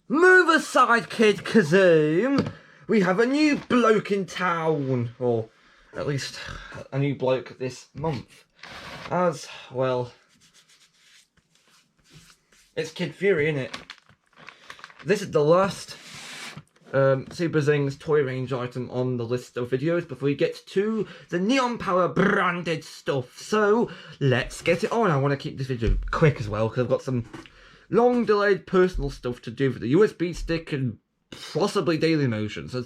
Move aside, Kid Kazoom. We have a new bloke in town, or at least a new bloke this month. As well, it's Kid Fury, innit? This is the last Superthings toy range item on the list of videos before we get to the Neon Power branded stuff. So let's get it on. I want to keep this video quick as well because I've got some long delayed personal stuff to do with the USB stick and possibly Daily Motion. So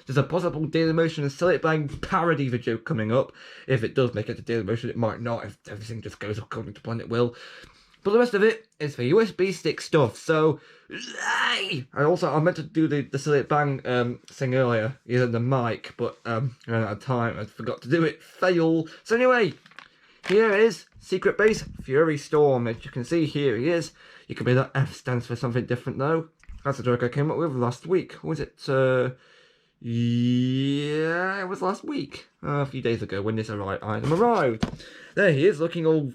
there's a possible Daily Motion and Silly Bang parody video coming up. If it does make it to Daily Motion, it might not if everything just goes according to plan, it will. But the rest of it is for USB stick stuff. So, I meant to do the Silly Bang thing earlier, using the mic, but I ran out of time. I forgot to do it. Fail. So anyway, here is Secret Base Furry Storm. As you can see, here he is. You can be that F stands for something different though. That's a joke I came up with last week. Was it? Yeah, it was last week. A few days ago when this item arrived. There he is, looking all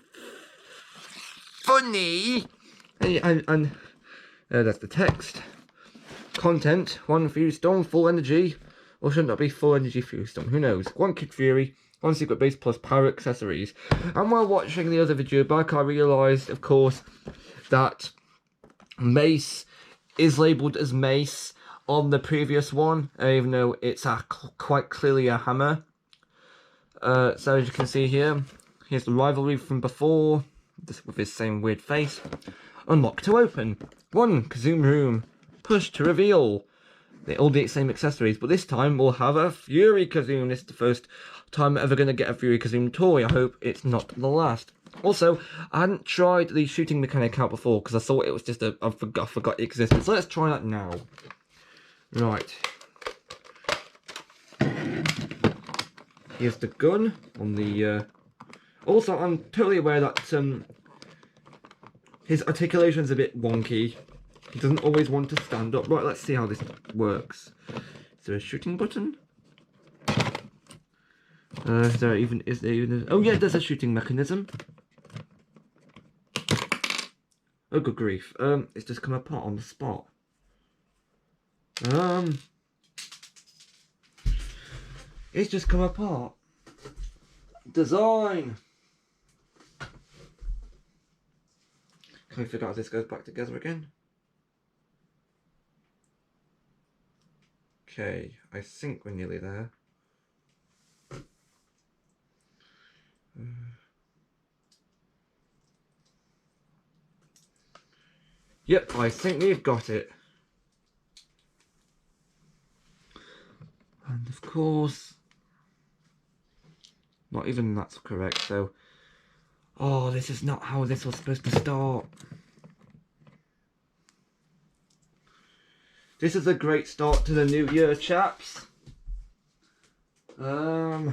funny. And that's the text. Content: 1 Furry Storm, full energy. Or shouldn't that be full energy Furry Storm? Who knows? 1 Kid Fury, 1 Secret Base plus power accessories. And while watching the other video back, I realised, of course, that Mace is labelled as Mace on the previous one, even though it's quite clearly a hammer. So as you can see here, here's the rivalry from before, with his same weird face. Unlock to open. 1 Kazoom room. Push to reveal. They all the same accessories, but this time we'll have a Fury Kazoom. This is the first time I'm ever going to get a Fury Kazoom toy. I hope it's not the last. Also, I hadn't tried the shooting mechanic out before because I thought it was just I forgot it existed. So let's try that now. Right. Here's the gun on the. Also, I'm totally aware that his articulation's a bit wonky. He doesn't always want to stand up. Right, let's see how this works. Is there a shooting button? Is there even oh yeah, there's a shooting mechanism. Oh good grief. It's just come apart on the spot. It's just come apart. Design. Can we figure out if this goes back together again? Okay, I think we're nearly there. Yep, I think we've got it. And of course, not even that's correct, so... Oh, this is not how this was supposed to start. This is a great start to the new year, chaps. Now...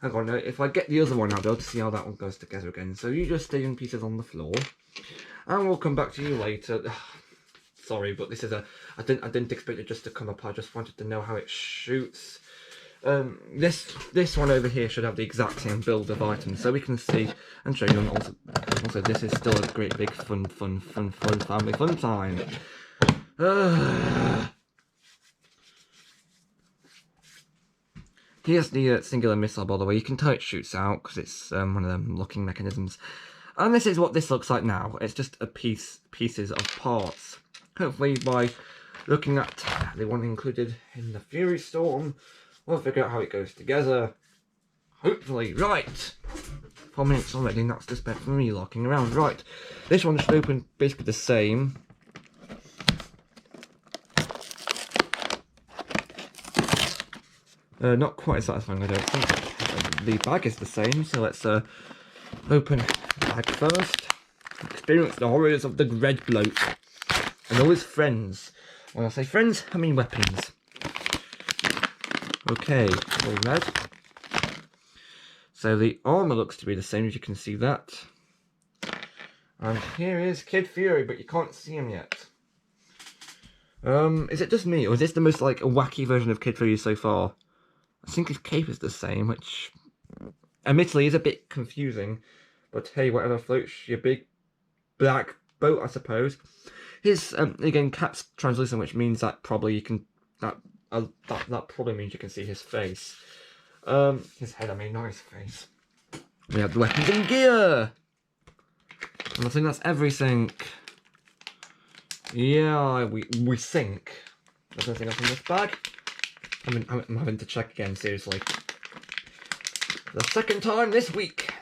Hang on, if I get the other one, I'll be able to see how that one goes together again. So you just stay in pieces on the floor. And we'll come back to you later. Sorry, but this is I didn't expect it just to come apart. I just wanted to know how it shoots. This one over here should have the exact same build of items, so we can see and show you. And also this is still a great big fun family fun time. Here's the singular missile, by the way. You can tell it shoots out because it's one of them locking mechanisms. And this is what this looks like now. It's just pieces of parts. Hopefully by looking at the one included in the Fury Storm, we'll figure out how it goes together. Hopefully. Right. 4 minutes already, and that's just spent for me locking around. Right. This one should open basically the same. Not quite as satisfying, I don't think. The bag is the same, so let's open the bag first. Experience the horrors of the red bloke and all his friends. When I say friends, I mean weapons. Okay, all red. So the armour looks to be the same, as you can see that. And here is Kid Fury, but you can't see him yet. Is it just me, or is this the most like a wacky version of Kid Fury so far? I think his cape is the same, which admittedly is a bit confusing, but hey, whatever floats your big black boat, I suppose. His again, cap's translucent, which means that probably you can that probably means you can see his face. His head, I mean, not his face. We have the weapons and gear, and I think that's everything. Yeah, we think. There's nothing else in this bag. I'm having to check again, seriously. The second time this week.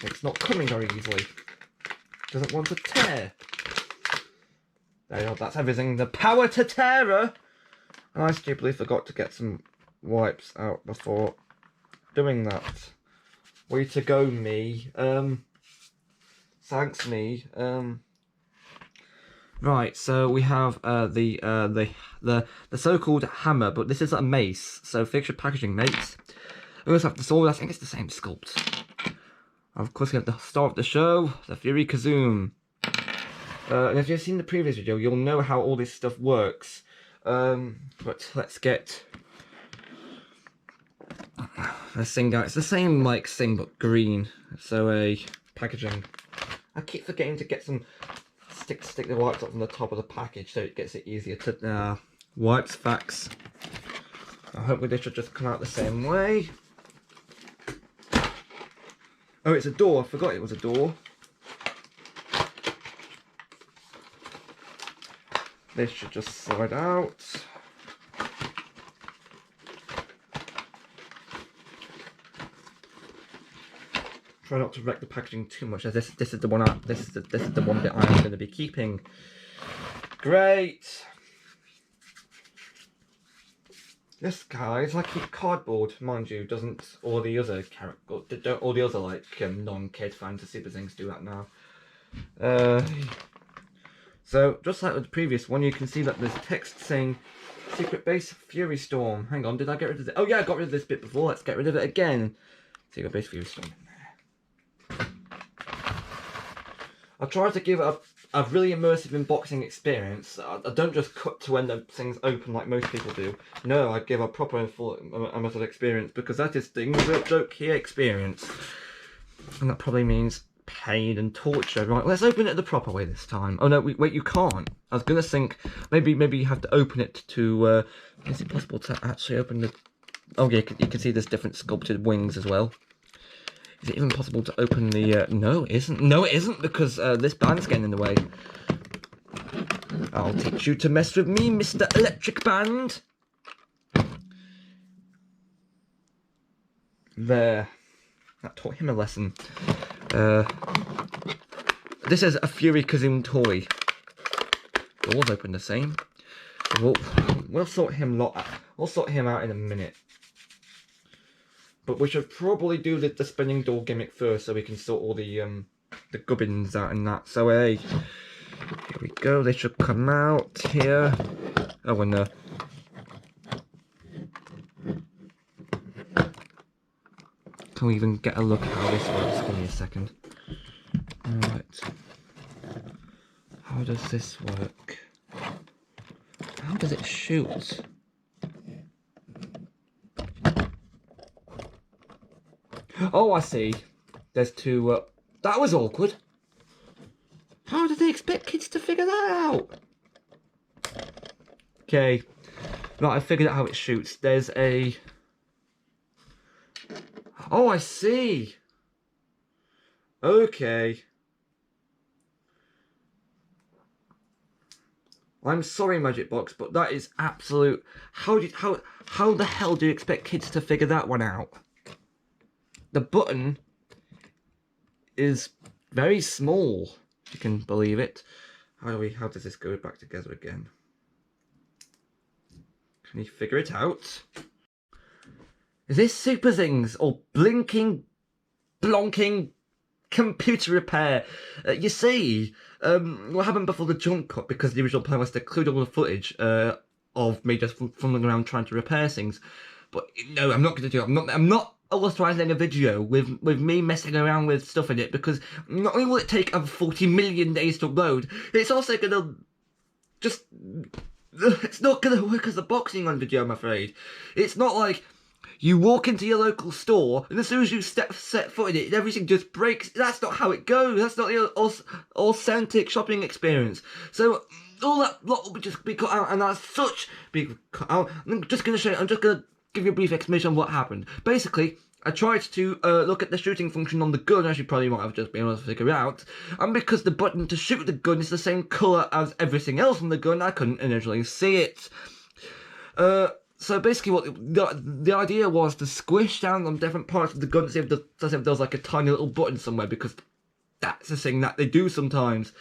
It's not coming very easily. Doesn't want to tear. There you go, that's everything. The power to terror! And I stupidly forgot to get some wipes out before doing that. Way to go, me. Thanks, me. Right, so we have the so-called hammer, but this is a mace. So fixture packaging mace. We also have the sword. I think it's the same sculpt. Of course, we have the star of the show, the Fury Kazoom. And if you've seen the previous video, you'll know how all this stuff works. But let's get this thing out. It's the same like thing, but green. So a packaging. I keep forgetting to get some stick the wipes up on the top of the package so it gets it easier to wipes facts. Hopefully this should just come out the same way. Oh, it's a door. I forgot it was a door. This should just slide out. Try not to wreck the packaging too much, as this is the one this is the one that I'm going to be keeping. Great. This guy is like cardboard, mind you. Doesn't all the other don't all the other like non-kid fantasy things do that now? So just like with the previous one, you can see that there's text saying Secret Base Fury Storm. Hang on, did I get rid of it? Oh yeah, I got rid of this bit before. Let's get rid of it again. Secret Base Fury Storm. I try to give it a really immersive unboxing experience. I don't just cut to when the things open like most people do. No, I give a proper and full immersive experience, because that is the joke here experience. And that probably means pain and torture. Right, let's open it the proper way this time. Oh no, wait, you can't. I was gonna think maybe you have to open it to. Is it possible to actually open the? Oh yeah, you can see there's different sculpted wings as well. Is it even possible to open the... No, it isn't. No, it isn't, because this band's getting in the way. I'll teach you to mess with me, Mr. Electric Band. There. That taught him a lesson. This is a Fury Kazoom toy. Doors open the same. We'll sort him out. We'll sort him out in a minute. But we should probably do the spinning door gimmick first, so we can sort all the gubbins out and that. So hey, here we go. They should come out here. Oh, and can we even get a look at how this works? Give me a second. Alright. How does this work? How does it shoot? Oh, I see. There's two... that was awkward. How did they expect kids to figure that out? Okay. Right, I figured out how it shoots. There's a... Oh, I see. Okay. I'm sorry, Magic Box, but that is absolute... How the hell do you expect kids to figure that one out? The button is very small, if you can believe it. How does this go back together again? Can you figure it out? Is this Superthings or blinking, blonking computer repair? You see, what happened before the jump cut, because the original plan was to include all the footage of me just fumbling around trying to repair things. But no, I'm not going to do it. I'm not authorising a video with me messing around with stuff in it, because not only will it take 40 million days to load, it's also going to just... It's not going to work as a BOXINGUN video, I'm afraid. It's not like you walk into your local store, and as soon as you set foot in it, everything just breaks. That's not how it goes. That's not the authentic shopping experience. So all that lot will just be cut out, and that's such big cut out. I'm just going to give you a brief explanation on what happened. Basically, I tried to look at the shooting function on the gun, as you probably might have just been able to figure out, and because the button to shoot the gun is the same colour as everything else on the gun, I couldn't initially see it. So basically what the idea was to squish down on different parts of the gun to see if there was like a tiny little button somewhere, because that's the thing that they do sometimes.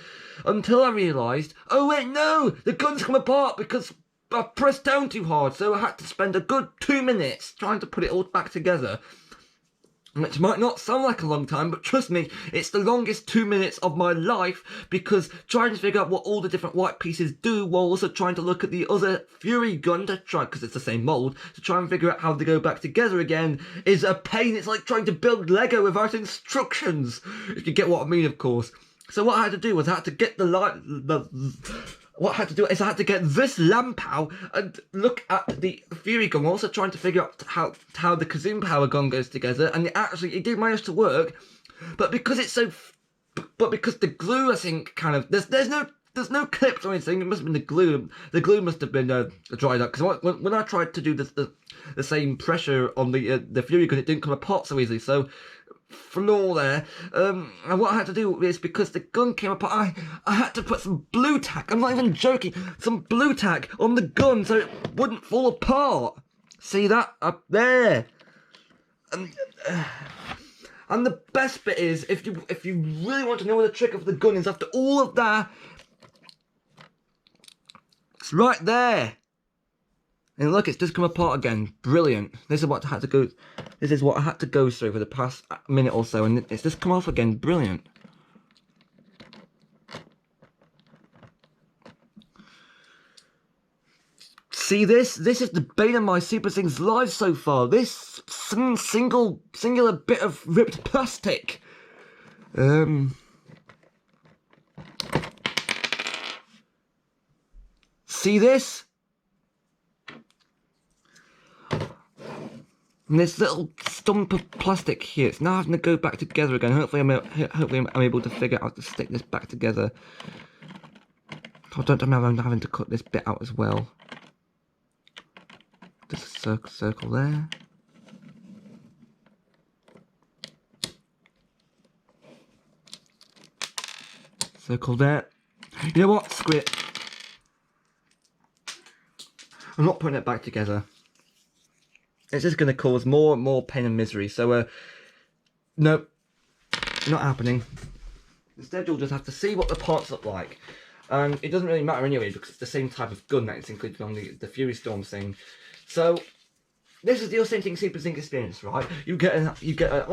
Until I realised, oh wait, no, the gun's come apart because I pressed down too hard, so I had to spend a good 2 minutes trying to put it all back together. Which might not sound like a long time, but trust me, it's the longest 2 minutes of my life, because trying to figure out what all the different white pieces do while also trying to look at the other Fury gun to try, because it's the same mould, to try and figure out how they go back together again is a pain. It's like trying to build Lego without instructions, if you get what I mean, of course. So what I had to do was I had to get what I had to do is I had to get this lamp out and look at the Fury gun, also trying to figure out how the Kazoo power gun goes together, and it did manage to work, but because because the glue, I think, kind of, there's no clips or anything. It must have been the glue. The glue must have been dried up, because when I tried to do the same pressure on the Fury gun, it didn't come apart so easily. So from all there, and what I had to do is, because the gun came apart, I had to put some blue tack, I'm not even joking, some blue tack on the gun so it wouldn't fall apart. See that up there? And the best bit is, if you really want to know where the trick of the gun is after all of that, it's right there. And look, it's just come apart again. Brilliant. This is what I had to go through for the past minute or so, and it's just come off again. Brilliant. See this? This is the bane of my Superthings life so far. This singular bit of ripped plastic. See this? And this little stump of plastic here, it's now having to go back together again. Hopefully I'm able to figure out how to stick this back together. Oh, don't tell me I'm having to cut this bit out as well. Just a circle there. Circle there. You know what? Screw it. I'm not putting it back together. It's just going to cause more and more pain and misery. So, no, not happening. Instead, you'll just have to see what the parts look like. And it doesn't really matter anyway, because it's the same type of gun that it's included on the Fury Storm thing. So, this is the authentic Superthings experience, right? You get an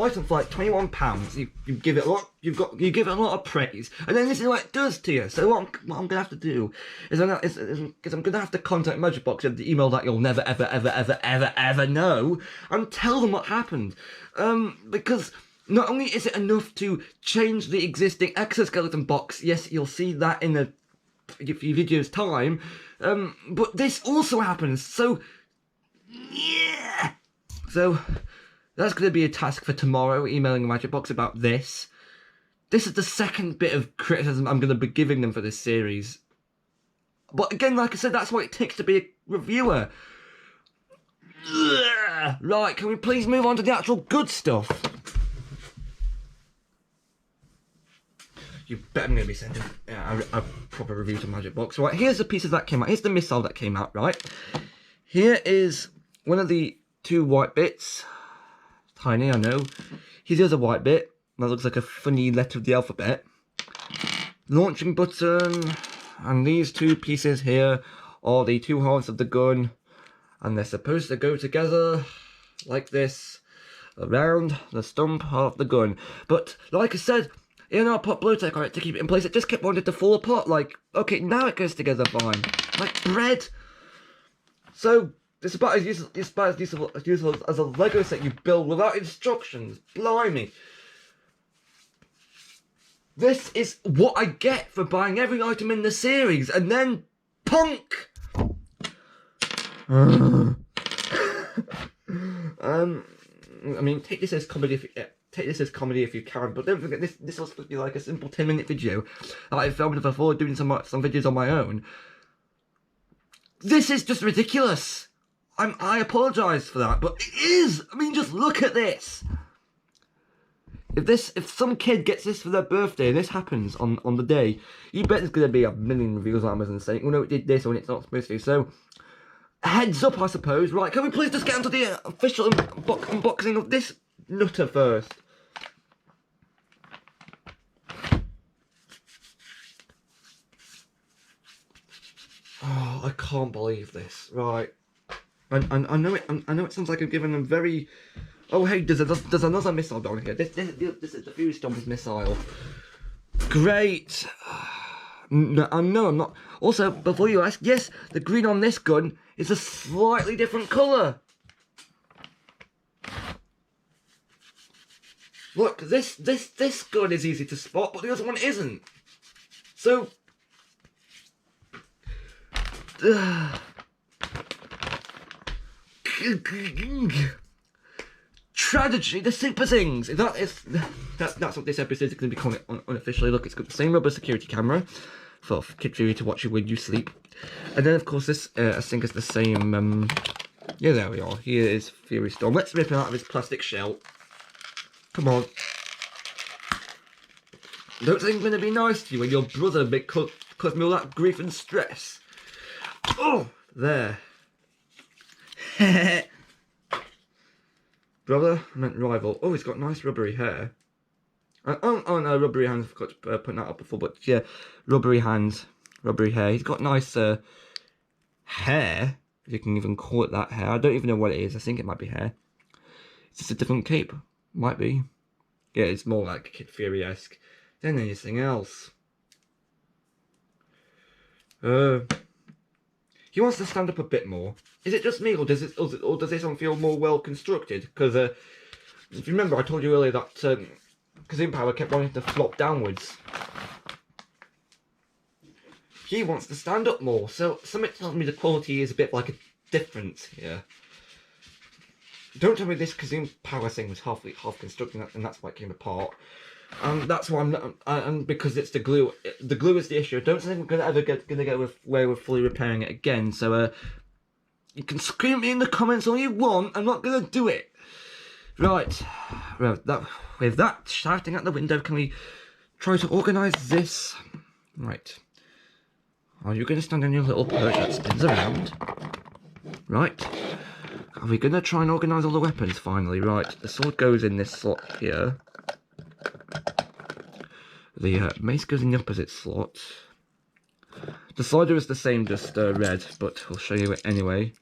item for like £21. You give it a lot. You give it a lot of praise, and then this is what it does to you. So what I'm gonna have to do is I'm gonna have to contact Magic Box at the email that you'll never ever know, and tell them what happened. Because not only is it enough to change the existing exoskeleton box, yes, you'll see that in a few videos time, but this also happens. So yeah. So that's going to be a task for tomorrow, emailing the Magic Box about this. This is the second bit of criticism I'm going to be giving them for this series. But again, like I said, that's what it takes to be a reviewer. Right, can we please move on to the actual good stuff? You bet I'm going to be sending a proper review to Magic Box. Right, here's the pieces that came out. Here's the missile that came out, right? Here is one of the two white bits. Tiny, I know. Here's the other white bit. That looks like a funny letter of the alphabet. Launching button. And these two pieces here are the two halves of the gun. And they're supposed to go together like this around the stump of the gun. But like I said, even though I put blue tack on it to keep it in place, it just kept wanting to fall apart. Like, okay, now it goes together fine. Like bread. So, it's about as useful as a Lego set you build without instructions. Blimey. This is what I get for buying every item in the series, and then punk! I mean, take this as comedy if you can, but don't forget this was supposed to be like a simple 10-minute video that I filmed before doing some videos on my own. This is just ridiculous. I apologise for that, but it is. I mean, just look at this. If some kid gets this for their birthday and this happens on the day, you bet there's going to be a million reviews on Amazon saying, oh no, it did this when it's not supposed to. So, heads up, I suppose. Right, can we please just get onto the official unboxing of this nutter first? Oh, I can't believe this. Right, I know it sounds like I'm giving them very. Oh hey, there's another missile down here. This is the FURRY STORM's missile. Great. No, I'm not. Also, before you ask, yes, the green on this gun is a slightly different colour. Look, this gun is easy to spot, but the other one isn't. So. Tragedy, the Superthings. That's what this episode is going to be calling it unofficially. Look, it's got the same rubber security camera for Kid Fury to watch you when you sleep, and then of course this I think is the same. Yeah, there we are. Here is FURRY STORM. Let's rip him out of his plastic shell. Come on. Don't think I'm going to be nice to you when your brother caused me all that grief and stress. Oh, there. Brother, I meant rival. Oh, he's got nice rubbery hair. Oh no, rubbery hands. I forgot to put that up before, but yeah, rubbery hands, rubbery hair. He's got nice hair, if you can even call it that hair. I don't even know what it is. I think it might be hair. It's just a different cape. Might be. Yeah, it's more like Kid Fury-esque than anything else. He wants to stand up a bit more. Is it just me, or does this one feel more well constructed? Because if you remember, I told you earlier that Kazim Power kept wanting to flop downwards. He wants to stand up more, so something tells me the quality is a bit like a difference here. Don't tell me this Kazim Power thing was half constructed, and that's why it came apart. That's why I'm not, and because it's the glue. The glue is the issue. I don't think we're gonna get away with fully repairing it again. So you can scream at me in the comments all you want. I'm not gonna do it. Right. Well, with that shouting at the window, can we try to organise this? Right. Are you gonna stand on your little perch that spins around? Right. Are we gonna try and organise all the weapons finally? Right. The sword goes in this slot here. The mace goes in the opposite slot. The slider is the same, just red, but I'll show you it anyway.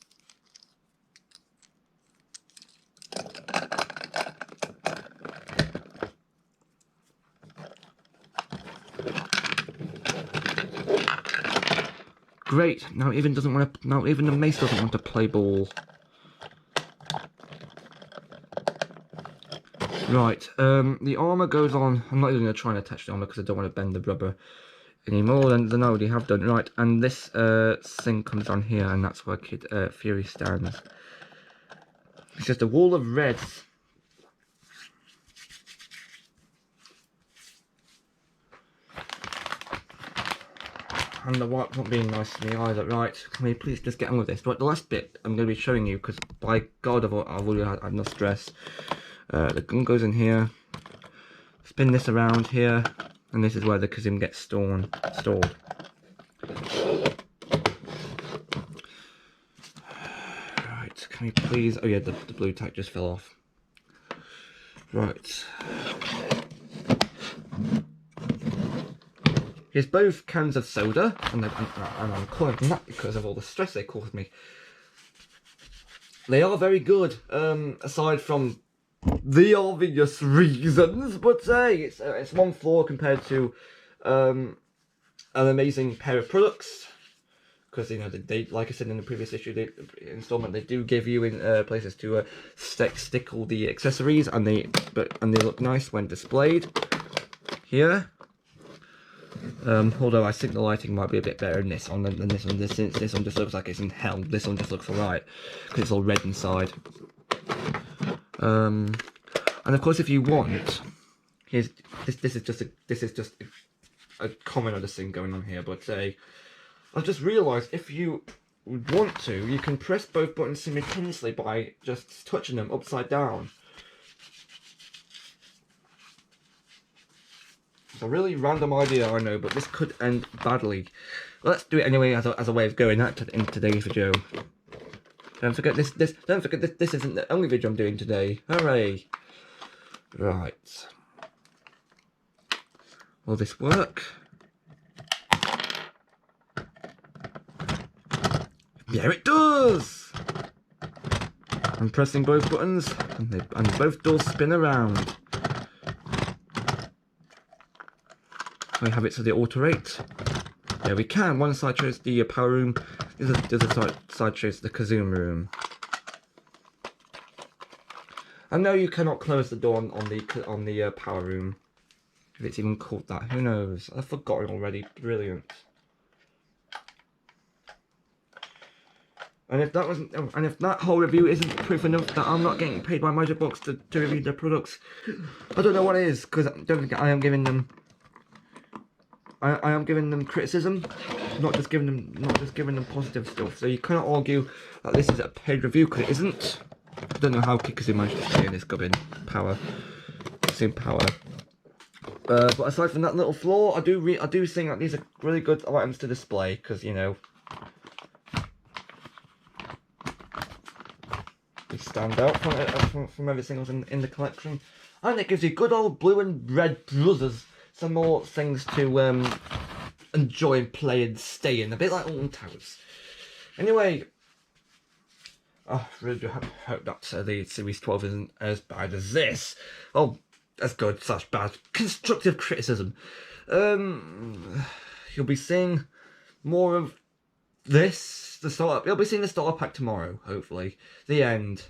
Great. Now even the mace doesn't want to play ball. Right, the armour goes on. I'm not even going to try and attach the armour because I don't want to bend the rubber any more than I already have done. Right, and this thing comes on here, and that's where Kid Fury stands. It's just a wall of reds. And the white not being nice to me either. Right, can we please just get on with this? Right, the last bit I'm going to be showing you, because by God, I've already had enough stress. The gun goes in here, spin this around here, and this is where the Kazim gets stored. Right, can we please, oh yeah, the blue tack just fell off. Right. Here's both cans of soda, and I'm calling them that because of all the stress they caused me. They are very good, aside from the obvious reasons, but hey, it's one flaw compared to an amazing pair of products. Because you know they, like I said in the previous issue, installment, they do give you in places to stick all the accessories, and they look nice when displayed. Here, although I think the lighting might be a bit better in this one than this one. This one just looks like it's in hell. This one just looks alright because it's all red inside. And of course, if you want, here's this is just a common other thing going on here. But I've just realised if you want to, you can press both buttons simultaneously by just touching them upside down. It's a really random idea, I know, but this could end badly. Let's do it anyway as a way of going out in today's video. Don't forget this. Don't forget this. This isn't the only video I'm doing today. Hooray! Right. Will this work? Yeah, it does! I'm pressing both buttons, and both doors spin around. We have it so they alternate. There we can. One side shows the power room, the other side shows the Kazoo room. I know you cannot close the door on the power room. If it's even called that, who knows? I've forgotten already. Brilliant. And if that whole review isn't proof enough that I'm not getting paid by Magic Box to review their products, I don't know what is. Because don't forget, I am giving them criticism, not just giving them positive stuff. So you cannot argue that this is a paid review because it isn't. I don't know how Kikazoo managed to stay in this gubbin power. Same power. But aside from that little flaw, I do think that these are really good items to display because, you know, they stand out from everything else in the collection, and it gives you good old blue and red brothers some more things to enjoy and play and stay in, a bit like Alton Towers. Anyway, I really do hope that the Series 12 isn't as bad as this. Oh, that's good / bad. Constructive criticism. You'll be seeing more of this. You'll be seeing the starter pack tomorrow, hopefully. The end.